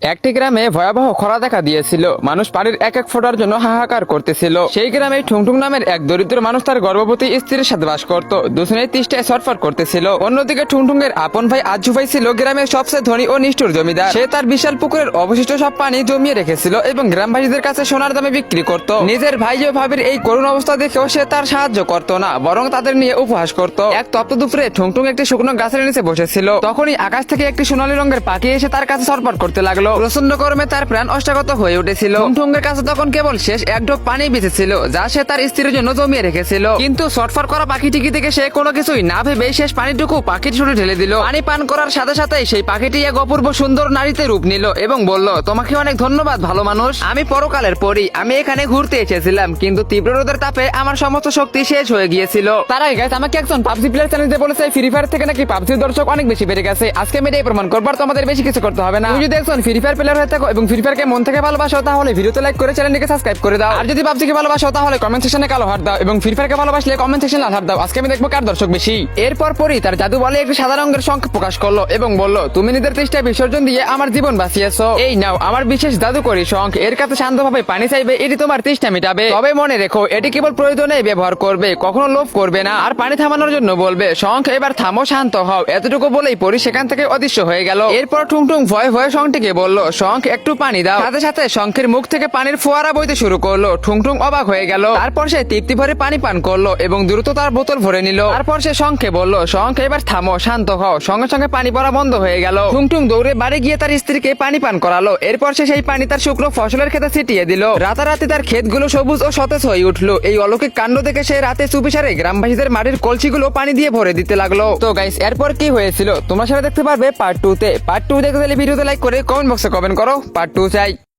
একটি গ্রামে ভয়াবহ খরা দেখা দিয়েছিল। মানুষ পানির এক এক ফোঁটার জন্য হাহাকার করতেছিল। সেই গ্রামে ঠুংঠুং নামের এক দরিদ্র মানুষ তার গর্ভবতী স্ত্রীর সাথে বাস করত। দুজনেই তৃষ্ণায় ছটফট করতেছিল। অন্যদিকে ঠুংঠুং এর আপন ভাই আজ্জু ভাই ছিল গ্রামের সবচেয়ে ধনী ও নিষ্ঠুর জমিদার। সে তার বিশাল পুকুরের অবশিষ্ট সব পানি জমিয়ে রেখেছিল এবং গ্রামবাসীদের কাছে সোনার দামে বিক্রি করত। নিজের ভাই ও ভাবির এই করুণ অবস্থা দেখেও সে তার সাহায্য করত না, বরং তাদের নিয়ে উপহাস করত। এক তপ্ত দুপুরে ঠুংঠুং একটি শুকনো গাছের নিচে বসেছিল। তখনই আকাশ থেকে একটি সোনালী রঙের পাখি এসে তার কাছে ছটফট করতে লাগলো। প্রচন্ড গরমে তার প্রাণ অষ্টাগত হয়ে উঠেছিল। ঠুংঠুংয়ের কাছে তখন কেবল শেষ এক ঢোক পানি বেঁচেছিল, যা সে তার স্ত্রীর জন্য জমিয়ে রেখেছিল। কিন্তু ছটফট করা পাখিটিকে দেখে সে কোনো কিছুই না ভেবে শেষ পানিটুকু পাখির শুনে ঢেলে দিল। পানি পান করার সাথে সাথে সেই পাখিটি এক অপূর্ব সুন্দর নারীতে রূপ নিল এবং বলল, তোমাকে অনেক ধন্যবাদ ভালো মানুষ। আমি পরকালের পরী। আমি এখানে ঘুরতে এসেছিলাম, কিন্তু তীব্র রোদের তাপে আমার সমস্ত শক্তি শেষ হয়ে গিয়েছিল। তার আগে গাইস আমাকে একজন পাবজি প্লেয়ার চ্যানেলে বলেছে ফ্রি ফায়ার থেকে নাকি পাবজির দর্শক অনেক বেশি বেড়ে গেছে। আজকে আমি এটাই প্রমাণ করব। তোমাদের বেশি কিছু করতে হবে না। তুমি যদি একজন ফ্রি ফায়ার প্লেয়ার হয়ে থাকো এবং ফ্রি ফায়ারকে মন থেকে ভালোবাসো, তাহলে ভিডিওতে লাইক করে চ্যানেলটিকে সাবস্ক্রাইব করে দাও। আর যদি পাবজিকে ভালোবাসো, তাহলে কমেন্ট সেকশনে কালো হাত দাও এবং ফ্রি ফায়ারকে ভালোবাসলে কমেন্ট সেকশনে লাল হাত দাও। আজকে আমি দেখবো কার দর্শক বেশি। এরপর পরই তার জাদু বলে একটি সাদা রঙের শঙ্খ প্রকাশ করলো এবং বলল, তুমি নিজের চেষ্টা বিসর্জন দিয়ে আমার জীবন বাঁচিয়েছো। এই নাও আমার বিশেষ জাদুকরী শঙ্খ। এর কাছে শান্তভাবে পানি চাইবে, এটি তোমার তৃষ্ণা মিটাবে। তবে মনে রেখো, এটি কেবল প্রয়োজনে ব্যবহার করবে, কখনো লোভ করবে না। আর পানি থামানোর জন্য বলবে, শঙ্খ এবার থামো, শান্ত হও। এতটুকু বলেই পরি সেখান থেকে অদৃশ্য হয়ে গেল। এরপর ঠুংঠুং ভয়ে ভয়ে শঙ্খটিকে বলল, শঙ্খ একটু পানি দাও। সাথে সাথে শঙ্খের মুখ থেকে পানির ফোয়ারা বইতে শুরু করলো। ঠুংঠুং অবাক হয়ে গেল। তারপর সে তৃপ্তি ভরে পানি পান করলো এবং দ্রুত তার বোতল ভরে নিল। তারপর সে শঙ্খে বলল, শঙ্খ এবার থামো, শান্ত হও। সঙ্গে সঙ্গে পানি পড়া বন্ধ হয়ে গেল। ঠুংঠুং দৌড়ে বাড়ি গিয়ে তার স্ত্রীকে পানি পান করালো। এরপর সে সেই পানি তার শুকনো ফসলের খেতে ছিটিয়ে দিল। রাতারাতি তার ক্ষেতগুলো সবুজ ও সতেজ হয়ে উঠলো। এই অলৌকিক কাণ্ড দেখে সে রাতে চুপিসারে গ্রামবাসীদের মাটির কলসিগুলো পানি দিয়ে ভরে দিতে লাগলো। তো গাইস, এরপর কি হয়েছিল তোমরা সেটা দেখতে পারবে পার্ট 2 তে। পার্ট 2 দেখতে হলে ভিডিওতে লাইক করে কমেন্ট বক্সে কমেন্ট করো, পার্ট 2 চাই।